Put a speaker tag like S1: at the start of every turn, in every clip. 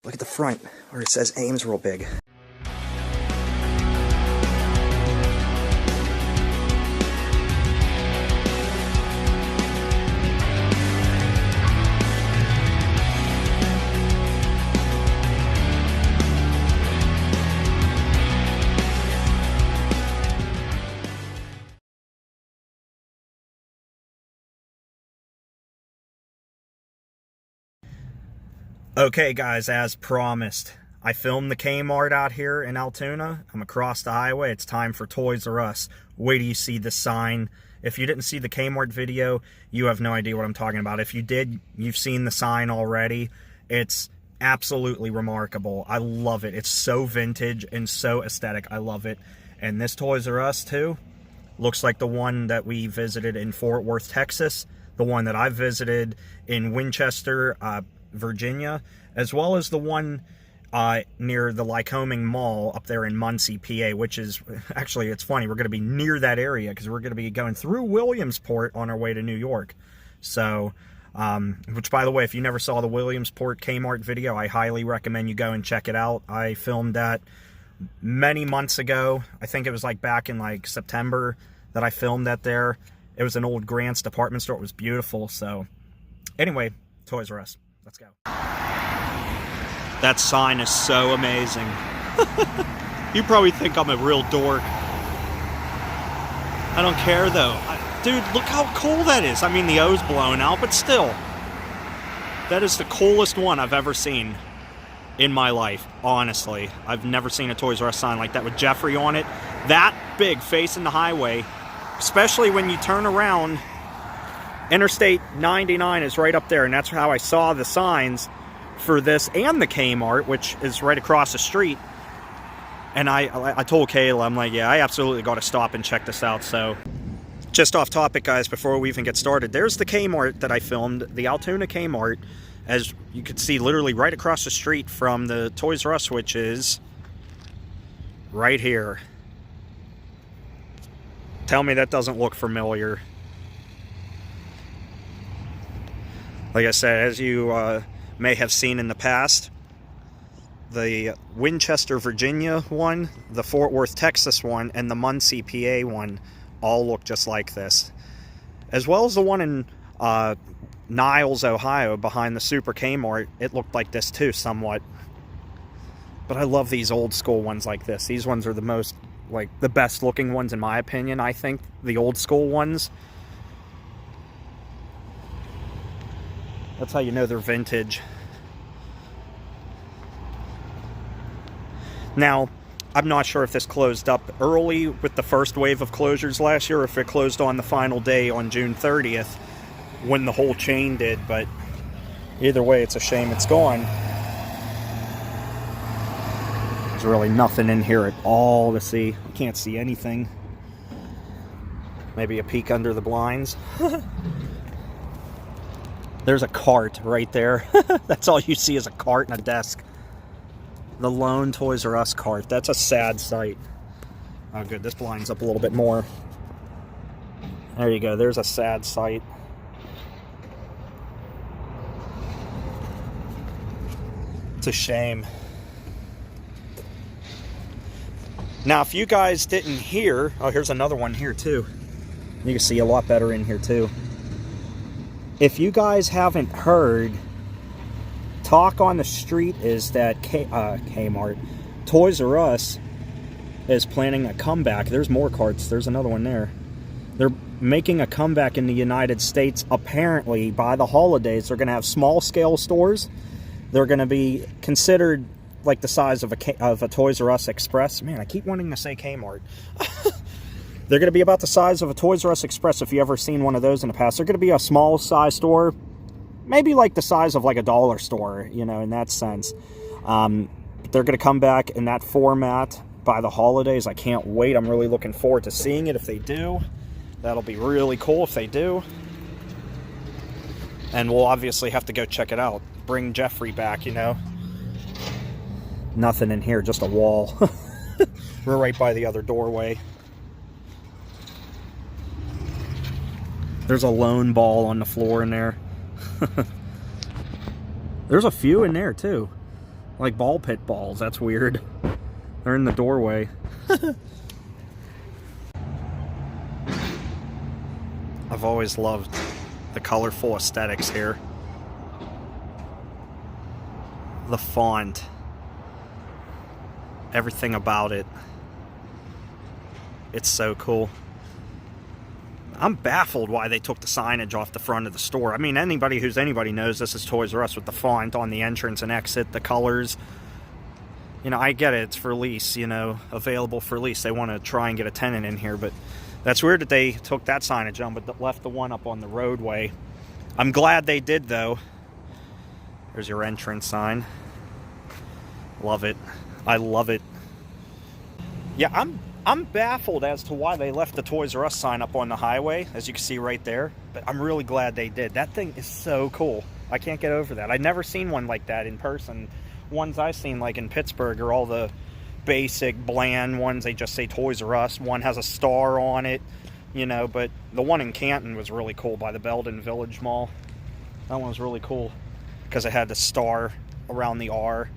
S1: Look at the front where it says Ames real big. Okay guys, as promised, I filmed the Kmart out here in Altoona. I'm across the highway. It's time for Toys R Us. Wait till you see the sign. If you didn't see the Kmart video, you have no idea what I'm talking about. If you did, you've seen the sign already. It's absolutely remarkable. I love it. It's so vintage and so aesthetic. I love it. And this Toys R Us too looks like the one that we visited in Fort Worth, Texas. The one that I visited in Winchester, Virginia, as well as the one near the Lycoming Mall up there in Muncie, PA, which is, actually, it's funny, we're going to be near that area because we're going to be going through Williamsport on our way to New York. So, which, by the way, if you never saw the Williamsport Kmart video, I highly recommend you go and check it out. I filmed that many months ago. I think it was like back in like September that I filmed that there. It was an old Grant's department store. It was beautiful. So, anyway, Toys R Us. Let's go. That sign is so amazing. You probably think I'm a real dork. I don't care though. Dude, look how cool that is. I mean, the O's blown out, but still. That is the coolest one I've ever seen in my life, honestly. I've never seen a Toys R Us sign like that with Jeffrey on it. That big, facing the highway, especially when you turn around. Interstate 99 is right up there, and that's how I saw the signs for this and the Kmart, which is right across the street. And I told Kayla, I'm like, yeah, I absolutely got to stop and check this out. So, just off topic, guys, before we even get started, there's the Kmart that I filmed, the Altoona Kmart, as you can see, literally right across the street from the Toys R Us, which is right here. Tell me that doesn't look familiar. Like I said, as you may have seen in the past, the Winchester, Virginia one, the Fort Worth, Texas one, and the Muncie, PA one all look just like this. As well as the one in Niles, Ohio, behind the Super Kmart, it looked like this too, somewhat. But I love these old school ones like this. These ones are the most, like, the best looking ones in my opinion, I think. The old school ones. That's how you know they're vintage. Now, I'm not sure if this closed up early with the first wave of closures last year, or if it closed on the final day on June 30th when the whole chain did, but either way, it's a shame it's gone. There's really nothing in here at all to see. You can't see anything. Maybe a peek under the blinds. There's a cart right there. That's all you see is a cart and a desk. The lone Toys R Us cart. That's a sad sight. Oh, good. This blinds up a little bit more. There you go. There's a sad sight. It's a shame. Now, if you guys didn't hear... Oh, here's another one here, too. You can see a lot better in here, too. If you guys haven't heard, talk on the street is that Kmart, Toys R Us is planning a comeback. There's more carts. There's another one there. They're making a comeback in the United States. Apparently, by the holidays, they're going to have small-scale stores. They're going to be considered like the size of a Toys R Us Express. Man, I keep wanting to say Kmart. They're going to be about the size of a Toys R Us Express, if you've ever seen one of those in the past. They're going to be a small size store, maybe like the size of like a dollar store, you know, in that sense. They're going to come back in that format by the holidays. I can't wait. I'm really looking forward to seeing it if they do. That'll be really cool if they do. And we'll obviously have to go check it out. Bring Jeffrey back, you know. Nothing in here, just a wall. We're right by the other doorway. There's a lone ball on the floor in there. There's a few in there too. Like ball pit balls. That's weird. They're in the doorway. I've always loved the colorful aesthetics here. The font. Everything about it. It's so cool. I'm baffled why they took the signage off the front of the store. I mean, anybody who's anybody knows this is Toys R Us with the font on the entrance and exit, the colors. You know, I get it. It's for lease, you know, available for lease. They want to try and get a tenant in here, but that's weird that they took that signage on, but left the one up on the roadway. I'm glad they did, though. There's your entrance sign. Love it. I love it. Yeah, I'm baffled as to why they left the Toys R Us sign up on the highway, as you can see right there. But I'm really glad they did. That thing is so cool. I can't get over that. I've never seen one like that in person. Ones I've seen, like in Pittsburgh, are all the basic, bland ones. They just say Toys R Us. One has a star on it, you know. But the one in Canton was really cool by the Belden Village Mall. That one was really cool because it had the star around the R.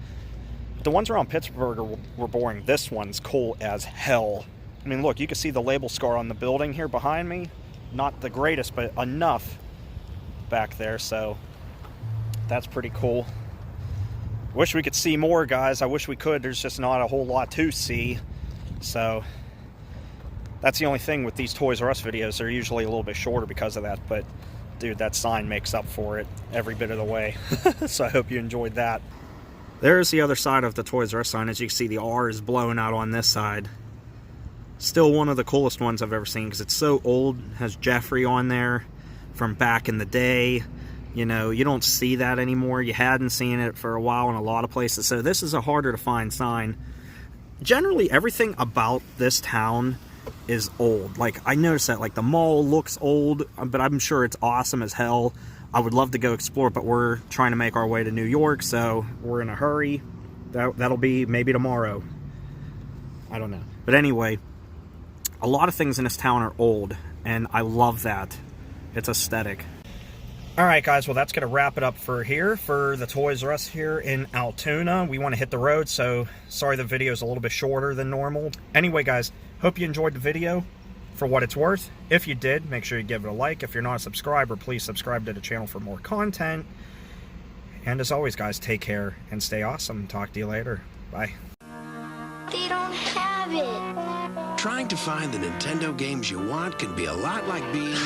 S1: The ones around Pittsburgh were boring. This one's cool as hell. I mean, look, you can see the label scar on the building here behind me. Not the greatest, but enough back there, so that's pretty cool. Wish we could see more, guys. I wish we could. There's just not a whole lot to see. So that's the only thing with these Toys R Us videos. They're usually a little bit shorter because of that, but dude, that sign makes up for it every bit of the way. So I hope you enjoyed that. There's the other side of the Toys R Us sign. As you can see, the R is blowing out on this side. Still one of the coolest ones I've ever seen because it's so old. It has Jeffrey on there from back in the day. You know, you don't see that anymore. You hadn't seen it for a while in a lot of places. So this is a harder to find sign. Generally, everything about this town is old. Like, I noticed that, like, the mall looks old, but I'm sure it's awesome as hell. I would love to go explore, but we're trying to make our way to New York, so we're in a hurry. That'll be maybe tomorrow. I don't know. But anyway, a lot of things in this town are old, and I love that. It's aesthetic. Alright guys, well that's going to wrap it up for here, for the Toys R Us here in Altoona. We want to hit the road, so sorry the video is a little bit shorter than normal. Anyway guys, hope you enjoyed the video. For what it's worth, if you did, make sure you give it a like. If you're not a subscriber, please subscribe to the channel for more content. And as always guys, take care and stay awesome. Talk to you later. Bye.
S2: They don't have it.
S3: Trying to find the Nintendo games you want can be a lot like being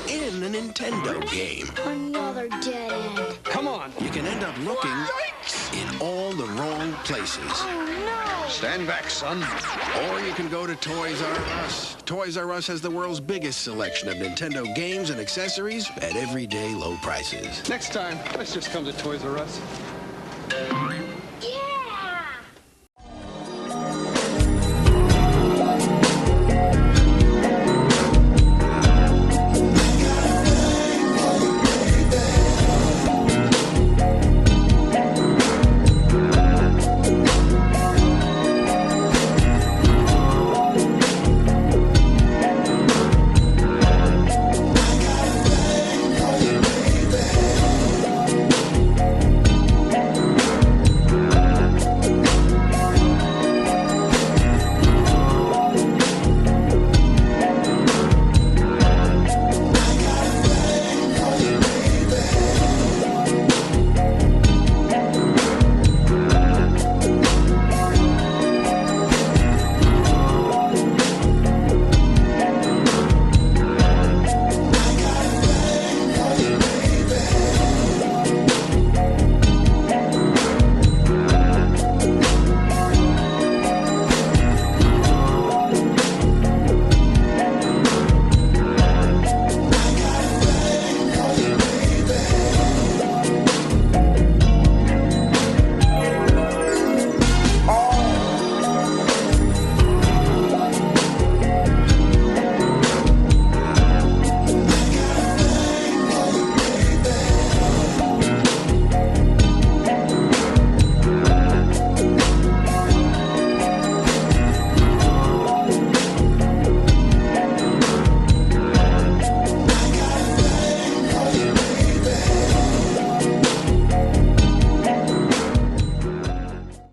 S3: in a Nintendo game.
S2: Another dead end.
S3: Come on! You can end up looking in all the wrong places.
S2: Oh no!
S3: Stand back, son. Or you can go to Toys R Us. Toys R Us has the world's biggest selection of Nintendo games and accessories at everyday low prices.
S4: Next time, let's just come to Toys R Us.